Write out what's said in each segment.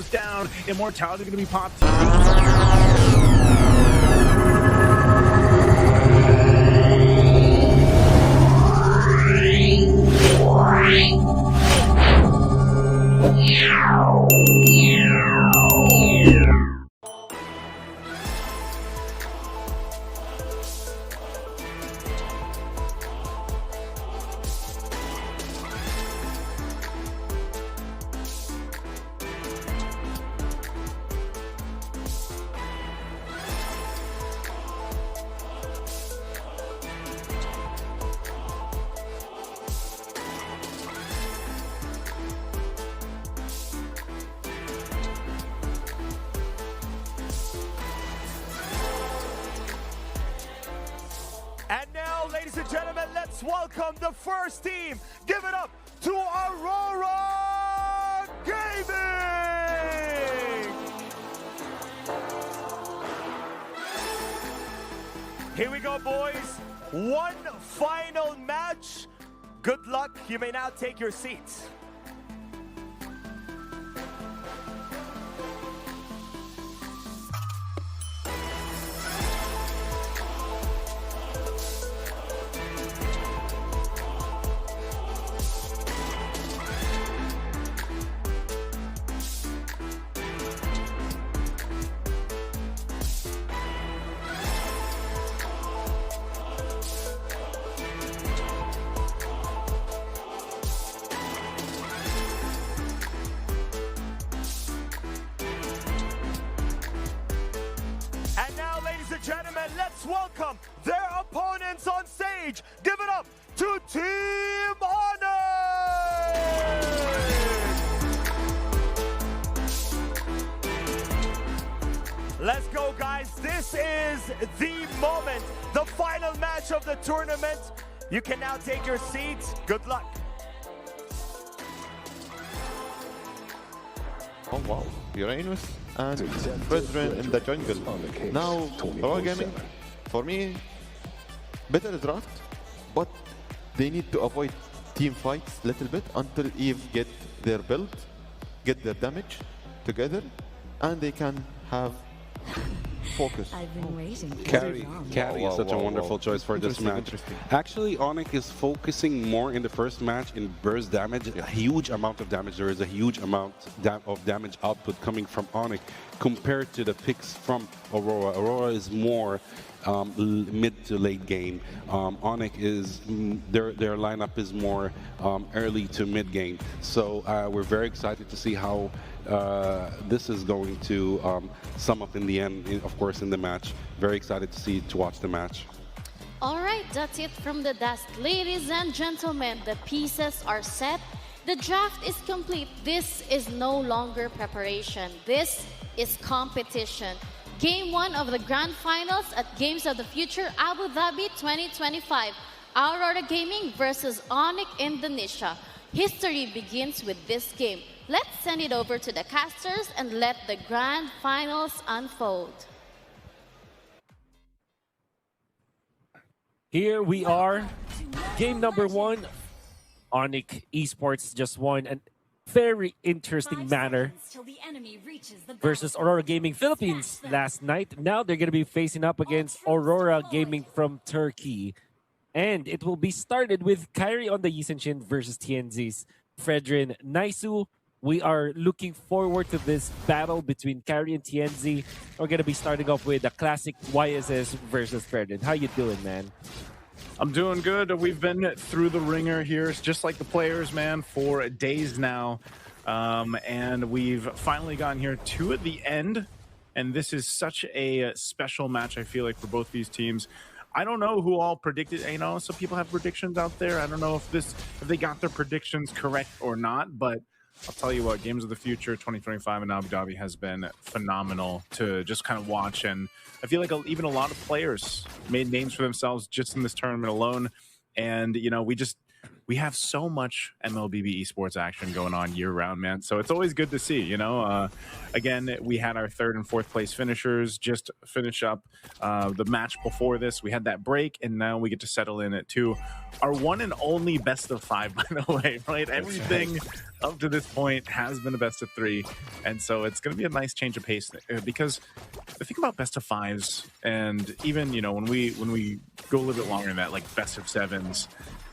down. Immortality going to be popped. And now, ladies and gentlemen, let's welcome the first team. Give it up to Aurora Gaming! Here we go, boys. One final match. Good luck. You may now take your seats. And now, ladies and gentlemen, let's welcome their opponents on stage. Give it up to Team Onic! Let's go, guys. This is the moment, the final match of the tournament. You can now take your seats. Good luck. Oh wow, Uranus and Brethren in the jungle. Now, Aurora Gaming, for me, better draft, but they need to avoid team fights a little bit until Eve get their build, get their damage together, and they can have focus. I've been waiting. Carry is such a wonderful choice for this match. Actually, Onic is focusing more in the first match in burst damage, a huge amount of damage. There is a huge amount of damage output coming from Onic compared to the picks from Aurora. Aurora is more mid to late game. Onic is, their lineup is more early to mid game. So we're very excited to see how this is going to sum up in the end, of course, in the match. Very excited to watch the match. All right, that's it from the desk. Ladies and gentlemen, the pieces are set. The draft is complete. This is no longer preparation. This is competition. Game 1 of the Grand Finals at Games of the Future Abu Dhabi 2025. Aurora Gaming versus Onic Indonesia. History begins with this game. Let's send it over to the casters and let the Grand Finals unfold. Here we are, game number 1. Onic Esports just won a very interesting manner versus Aurora Gaming Philippines last night. Now they're going to be facing up against Aurora Gaming from Turkey. And it will be started with Kyrie on the Yisenshin versus TNZ's Fredrin Naisu. We are looking forward to this battle between Kyrie and TNZ. We're going to be starting off with a classic YSS versus Fredrin. How you doing, man? I'm doing good. We've been through the ringer here. It's just like the players, man, for days now. And we've finally gotten here to the end. And this is such a special match, I feel like, for both these teams. I don't know who all predicted. You know, some people have predictions out there. I don't know if they got their predictions correct or not, but I'll tell you what, Games of the Future 2025 in Abu Dhabi has been phenomenal to just kind of watch. And I feel like even a lot of players made names for themselves just in this tournament alone. And, you know, we we have so much MLBB esports action going on year round, man. So it's always good to see, you know. Again, we had our 3rd and 4th place finishers just finish up the match before this. We had that break, and now we get to settle in at 2. Our one and only best of 5, by the way, right? Everything up to this point has been a best of 3, and so it's going to be a nice change of pace because the thing about best of 5s, and even, you know, when we go a little bit longer than that, like best of 7s,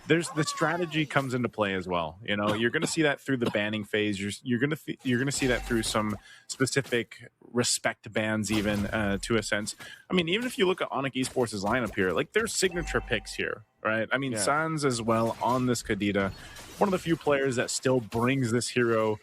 there's the strategy comes into play as well. You know, you're going to see that through the banning phase. You're going to see that through some specific respect bans, even to a sense. I mean, even if you look at Onic Esports' lineup here, like there's signature picks here, right? I mean, Sans as well on this Kadita, one of the few players that still brings this hero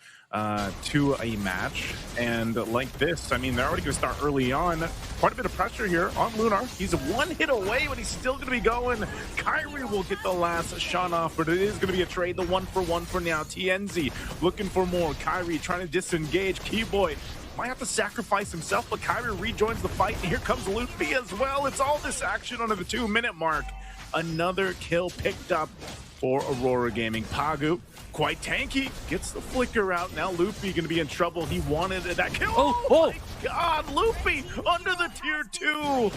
to a match. And like this, I mean, they're already going to start early on. Quite a bit of pressure here on Lunar. He's 1 hit away, but he's still going to be going. Kyrie will get the last shot off, but it is going to be a trade. The 1-for-1 for now. TNZ looking for more. Kyrie trying to disengage. Keyboy might have to sacrifice himself, but Kyrie rejoins the fight. And here comes Luffy as well. It's all this action under the 2-minute mark. Another kill picked up for Aurora Gaming. Pagu, quite tanky, gets the flicker out. Now Luffy going to be in trouble. He wanted that kill. Oh my God, Luffy under the tier 2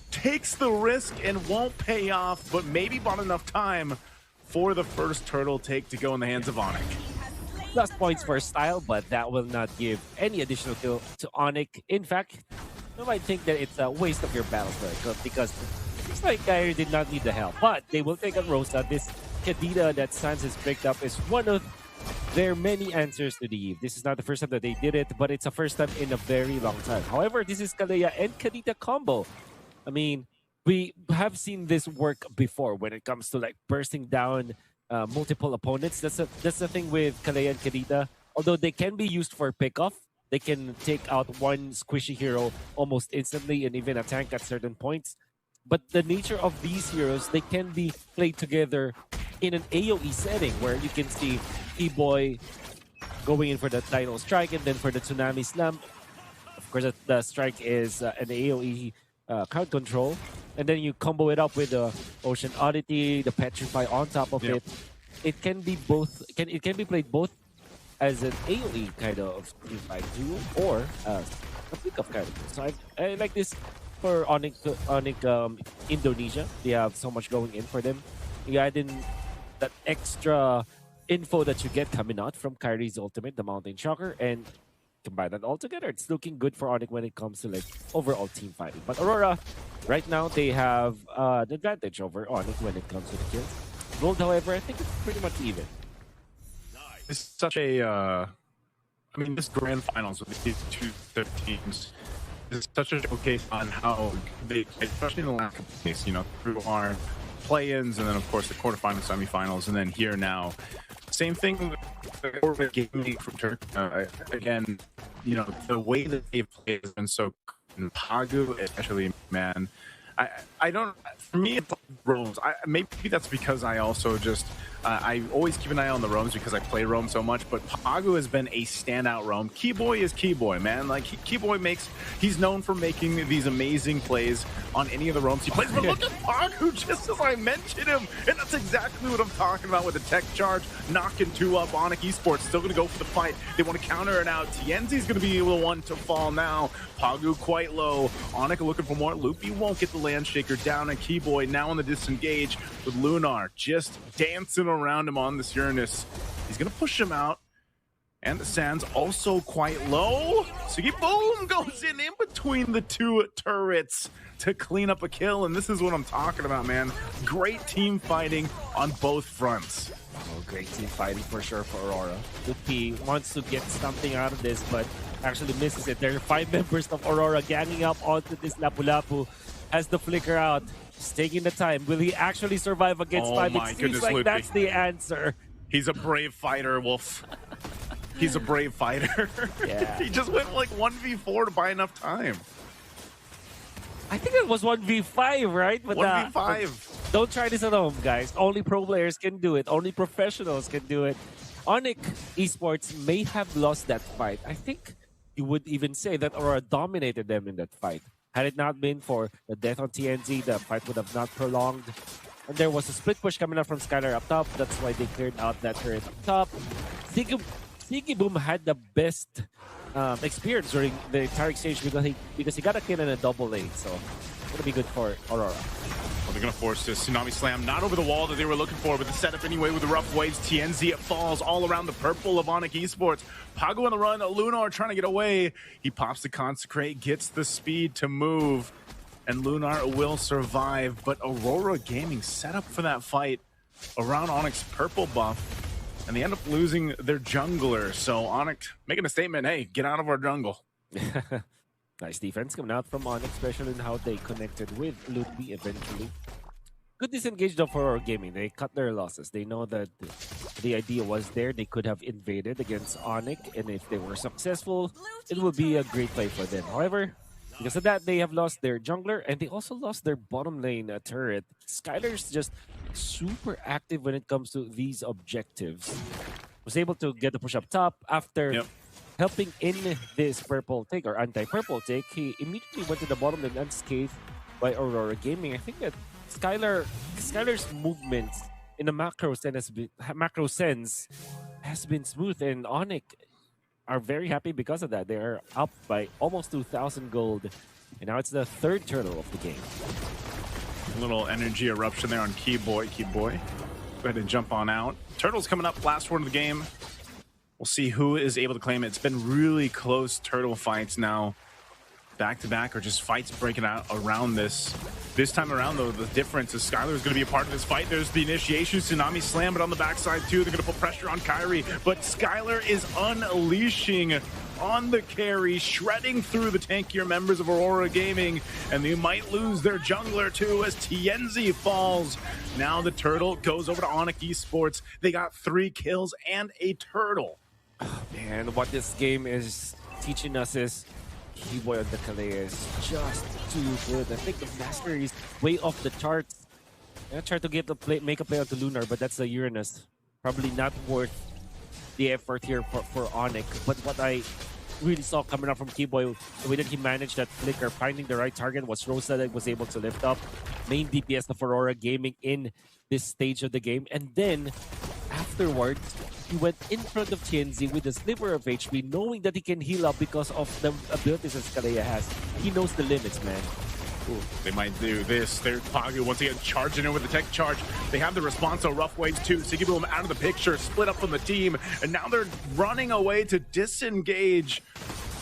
takes the risk and won't pay off, but maybe bought enough time for the first turtle take to go in the hands of Onic. Plus points for style, but that will not give any additional kill to Onic. In fact, you might think that it's a waste of your battle for because it's like Kyrie did not need the help, but they will take on Rosa. This Kadita that Sans has picked up is one of their many answers to the Eve. This is not the first time that they did it, but it's a first time in a very long time. However, this is Kalea and Kadita combo. I mean, we have seen this work before when it comes to like bursting down multiple opponents. That's the thing with Kalea and Kadita. Although they can be used for pickoff, they can take out one squishy hero almost instantly and even a tank at certain points. But the nature of these heroes, they can be played together in an AoE setting where you can see E-Boy going in for the Dino Strike and then for the Tsunami Slam. Of course, the Strike is an AoE crowd control. And then you combo it up with the Ocean Oddity, the Petrify on top of it. It can be both. It can be played both as an AoE kind of team fight duo or a pick-up kind of. So I like this for Onic Indonesia. They have so much going in for them. You add in that extra info that you get coming out from Kyrie's ultimate, the Mountain Shocker, and combine that all together. It's looking good for Onic when it comes to like overall team fighting. But Aurora, right now, they have the advantage over Onic when it comes to the kills. Gold, however, I think it's pretty much even. It's such a, I mean, this grand finals with these two teams is such a showcase on how they, especially in the last couple of days, you know, through our play-ins and then, of course, the quarterfinals, semifinals, and then here now. Same thing with gaming from Turkey. Again, you know, the way that they've played has been so good. Pagu, especially, man. I don't, for me, it's like roams. Maybe that's because I also just, I always keep an eye on the roams because I play roam so much, but Pagu has been a standout roam. Keyboy is Keyboy, man. Like, Keyboy he's known for making these amazing plays on any of the roams he plays, but look at Pagu, just as I mentioned him, and that's exactly what I'm talking about with the tech charge, knocking 2 up. Onic Esports still going to go for the fight. They want to counter it out. Tienzi's going to be the one to fall now. Pagu quite low. Onic looking for more. Loopy won't get the land shaker down, and Keyboy now on the disengage with Lunar just dancing around him on this Uranus. He's gonna push him out, and the Sands also quite low. Sugi boom goes in between the 2 turrets to clean up a kill, and this is what I'm talking about, man. Great team fighting on both fronts. Oh, great team fighting for sure for Aurora. Lupi wants to get something out of this, but actually misses it. There are 5 members of Aurora ganging up onto this Lapu-Lapu. Has the flicker out. Just taking the time. Will he actually survive against 5? It seems like that's the answer. He's a brave fighter, Wolf. He's a brave fighter. Yeah. He just went like 1v4 to buy enough time. I think it was 1v5, right? But 1v5. Don't try this at home, guys. Only pro players can do it. Only professionals can do it. Onic Esports may have lost that fight. I think you would even say that Aurora dominated them in that fight. Had it not been for the death on TNZ, the fight would have not prolonged. And there was a split push coming up from Skylar up top. That's why they cleared out that turret up top. Sneaky Boom had the best experience during the entire exchange because he got a kill in a double lane. So it's going to be good for Aurora. Well, they're going to force this Tsunami Slam, not over the wall that they were looking for, but the setup anyway with the rough waves. TNZ falls all around the purple of Onic Esports. Pago on the run, Lunar trying to get away. He pops the Consecrate, gets the speed to move, and Lunar will survive. But Aurora Gaming set up for that fight around Onic's purple buff, and they end up losing their jungler. So Onic making a statement, hey, get out of our jungle. Nice defense coming out from Onic, especially in how they connected with Ludwig eventually. Good disengage though for our gaming. They cut their losses. They know that the idea was there. They could have invaded against Onic, and if they were successful, it would be a great play for them. However, because of that, they have lost their jungler, and they also lost their bottom lane turret. Skylar's just super active when it comes to these objectives. Was able to get the push up top after helping in this purple take or anti-purple take. He immediately went to the bottom lane unscathed by Aurora Gaming. I think that Skylar's movements in a macro sense has been smooth, and Onic are very happy because of that. They are up by almost 2,000 gold, and now it's the third turtle of the game. A little energy eruption there on Keyboy. Go ahead and jump on out. Turtle's coming up, last word of the game. We'll see who is able to claim it. It's been really close turtle fights now. Back-to-back or just fights breaking out around this. This time around, though, the difference is Skylar is going to be a part of this fight. There's the initiation, Tsunami Slam, but on the backside, too, they're going to put pressure on Kyrie. But Skylar is unleashing on the carry, shredding through the tankier members of Aurora Gaming, and they might lose their jungler, too, as TNZ falls. Now the turtle goes over to Onic Esports. They got 3 kills and a turtle. Man, what this game is teaching us is Keyboy on the Calais is just too good. I think the mastery is way off the charts. I tried to get the play, make a play on the Lunar, but that's a Uranus. Probably not worth the effort here for Onic. But what I really saw coming up from Keyboy, the way that he managed that flicker, finding the right target, was Rosa that was able to lift up. Main DPS of Aurora Gaming in this stage of the game. And then, afterwards, he went in front of TNZ with a sliver of HP, knowing that he can heal up because of the abilities that Skalea has. He knows the limits, man. Ooh, they might do this. There's Pagu once again charging in with the tech charge. They have the response on Rough Waves too. So them out of the picture, split up from the team, and now they're running away to disengage.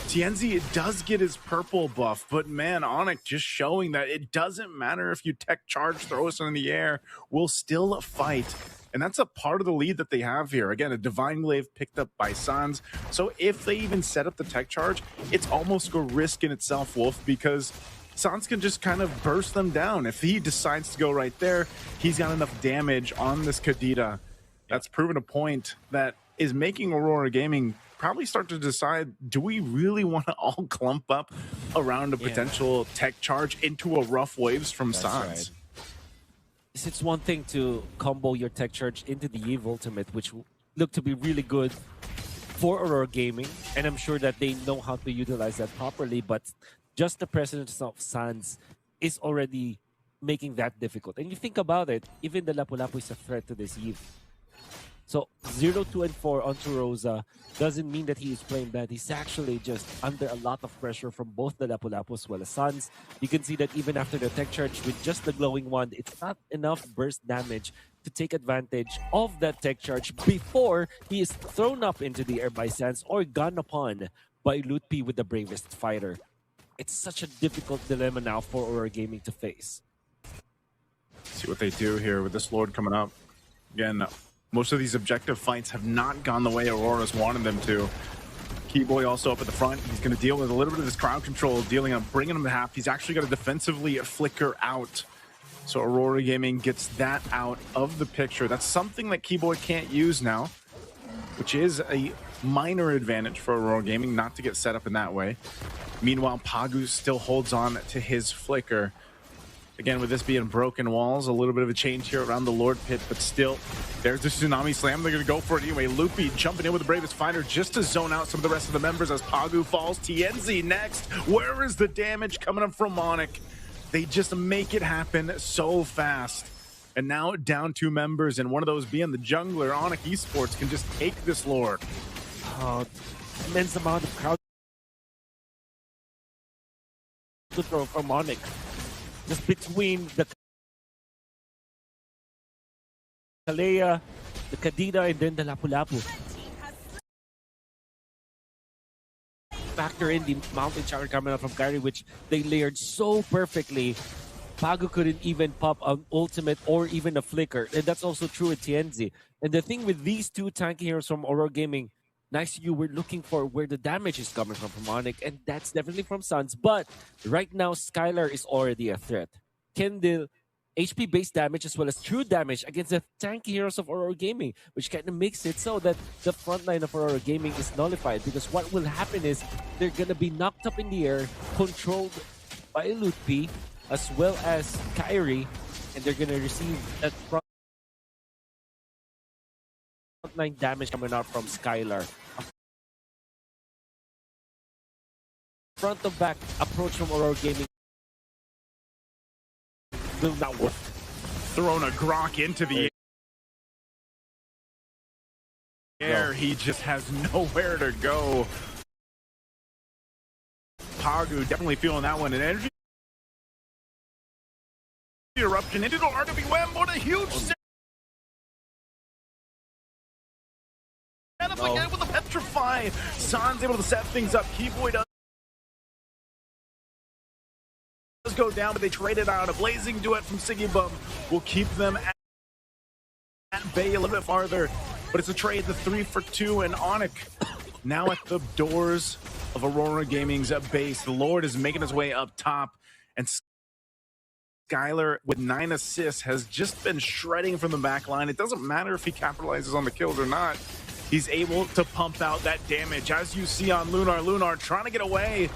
TNZ does get his purple buff, but man, Onic just showing that it doesn't matter if you tech charge, throw us in the air, we'll still fight. And that's a part of the lead that they have here. Again, a Divine Glaive picked up by Sans. So if they even set up the tech charge, it's almost a risk in itself, Wolf, because Sans can just kind of burst them down. If he decides to go right there, he's got enough damage on this Kadita. That's proven a point that is making Aurora Gaming probably start to decide, do we really want to all clump up around a potential tech charge into a Rough Waves from Sans? Right. It's one thing to combo your tech charge into the Eve Ultimate, which looked to be really good for Aurora Gaming, and I'm sure that they know how to utilize that properly, but just the presence of Sans is already making that difficult. And you think about it, even the Lapu-Lapu is a threat to this Eve. So 0, 2, and 4 onto Rosa doesn't mean that he is playing bad. He's actually just under a lot of pressure from both the Lapu-Lapu as well as Sans. You can see that even after the tech charge with just the glowing wand, it's not enough burst damage to take advantage of that tech charge before he is thrown up into the air by Sans or gone upon by Lutpi with the bravest fighter. It's such a difficult dilemma now for Aurora Gaming to face. See what they do here with this Lord coming up. Again, most of these objective fights have not gone the way Aurora's wanted them to. Keyboy also up at the front. He's going to deal with a little bit of his crowd control, bringing him to half. He's actually got to defensively flicker out. So Aurora Gaming gets that out of the picture. That's something that Keyboy can't use now, which is a minor advantage for Aurora Gaming not to get set up in that way. Meanwhile, Pagu still holds on to his flicker. Again, with this being broken walls, a little bit of a change here around the Lord Pit, but still, there's the Tsunami Slam. They're going to go for it anyway. Loopy jumping in with the bravest fighter just to zone out some of the rest of the members as Pagu falls. TNZ next. Where is the damage coming up from Onic? They just make it happen so fast. And now down 2 members, and one of those being the jungler. Onic Esports can just take this Lord. Immense amount of crowd to throw from Onic. Just between the Kalea, the Kadida, and then the Lapu-Lapu. Factor in the mountain shower coming out from Kyrie, which they layered so perfectly. Pagu couldn't even pop an ultimate or even a flicker. And that's also true with Tienzi. And the thing with these 2 tanky heroes from Aurora Gaming, nice you were looking for where the damage is coming from Onic, and that's definitely from Suns. But right now, Skylar is already a threat. Can deal HP-based damage as well as true damage against the tanky heroes of Aurora Gaming, which kind of makes it so that the front line of Aurora Gaming is nullified, because what will happen is they're going to be knocked up in the air, controlled by Lutpi, as well as Kyrie, and they're going to receive that front line damage coming out from Skylar. Front to back approach from Aurora Gaming will not work. Throwing a Grok into the air. He just has nowhere to go. Pagu definitely feeling that one. An energy eruption into the RWM. What a huge setup again with the Petrify. San's able to set things up. Keyboy does go down, but they traded out. A blazing duet from Siggy Bum will keep them at bay a little bit farther. But it's a trade, the 3 for 2, and Onic now at the doors of Aurora Gaming's base. The Lord is making his way up top, and Skylar with 9 assists has just been shredding from the back line. It doesn't matter if he capitalizes on the kills or not. He's able to pump out that damage. As you see on Lunar trying to get away.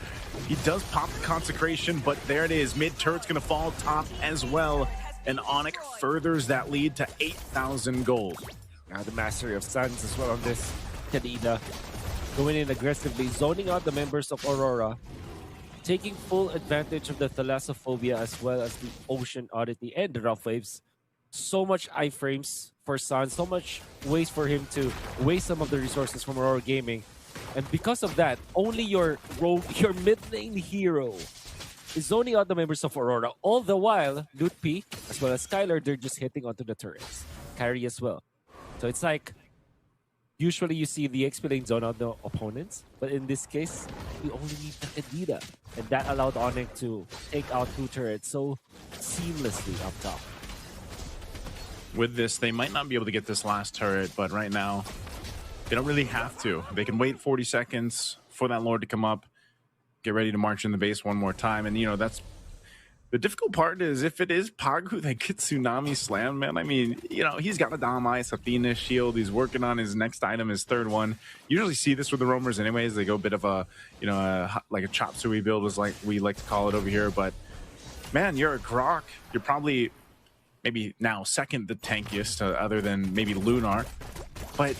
He does pop the consecration, but there it is. Mid turret's gonna fall top as well. And Onic furthers that lead to 8,000 gold. Now the mastery of Suns as well on this Kadida. Going in aggressively, zoning out the members of Aurora. Taking full advantage of the Thalassophobia as well as the Ocean Oddity and the Rough Waves. So much iframes for Suns, so much ways for him to waste some of the resources from Aurora Gaming. And because of that, only your mid lane hero is zoning out the members of Aurora. All the while, Lutpi, as well as Skylar, they're just hitting onto the turrets. Kyrie as well. So it's like, usually you see the XP lane zone out the opponents, but in this case, we only need the Kadida. And that allowed Onic to take out 2 turrets so seamlessly up top. With this, they might not be able to get this last turret, but right now, they don't really have to. They can wait 40 seconds for that Lord to come up, get ready to march in the base one more time. And, you know, that's the difficult part is if it is Pagu that gets Tsunami Slam, man. I mean, you know, he's got a Dom Ice, Athena Shield. He's working on his next item, his 3rd one. Usually see this with the roamers anyways. They go a bit of a, you know, like a chop suey build is like we like to call it over here. But, man, you're a Grok. You're probably maybe now 2nd the tankiest other than maybe Lunar. But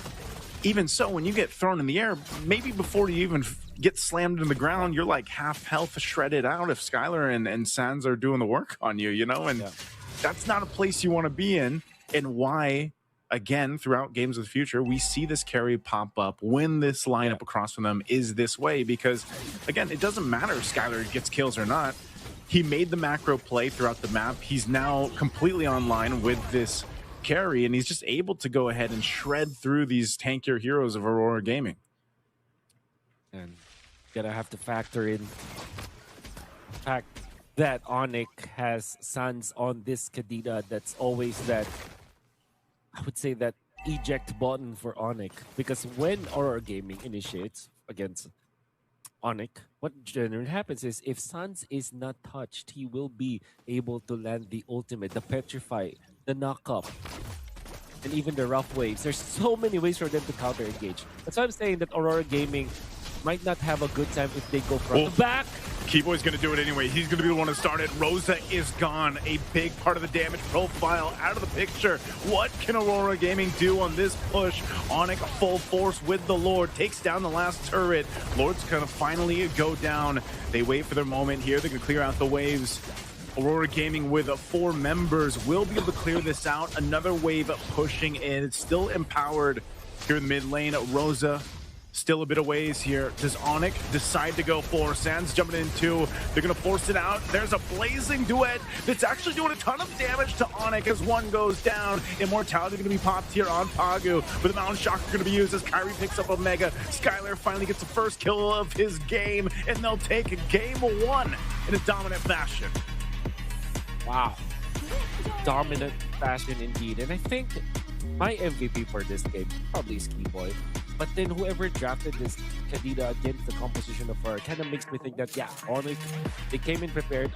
even so, when you get thrown in the air, maybe before you even get slammed in the ground, you're like half health shredded out if Skylar and Sans are doing the work on you, you know? And that's not a place you want to be in. And why, again, throughout Games of the Future, we see this carry pop up when this lineup across from them is this way. Because, again, it doesn't matter if Skylar gets kills or not. He made the macro play throughout the map. He's now completely online with this carry, and he's just able to go ahead and shred through these tankier heroes of Aurora Gaming. And gonna have to factor in the fact that Onic has Suns on this Kadida. That's always that, I would say, that eject button for Onic. Because when Aurora Gaming initiates against Onic, what generally happens is if Suns is not touched, he will be able to land the ultimate, the Petrify, the knock-up, and even the Rough Waves. There's so many ways for them to counter-engage. That's why I'm saying that Aurora Gaming might not have a good time if they go front to back. Keyboy's going to do it anyway. He's going to be the one to start it. Rosa is gone. A big part of the damage profile out of the picture. What can Aurora Gaming do on this push? Onic full force with the Lord. Takes down the last turret. Lord's going to finally go down. They wait for their moment here. They can clear out the waves. Aurora Gaming with 4 members will be able to clear this out. Another wave pushing in. It's still empowered here in the mid lane. Rosa still a bit of ways here. Does Onic decide to go for Sands jumping in too? They're going to force it out. There's a blazing duet that's actually doing a ton of damage to Onic as one goes down. Immortality going to be popped here on Pagu, but the Mountain Shocker going to be used as Kyrie picks up Omega. Skylar finally gets the first kill of his game, and they'll take game 1 in a dominant fashion. Wow. Dominant fashion indeed. And I think my MVP for this game probably is Keyboy. But then whoever drafted this Kadena against the composition of her kind of makes me think that, yeah, Onic, they came in prepared.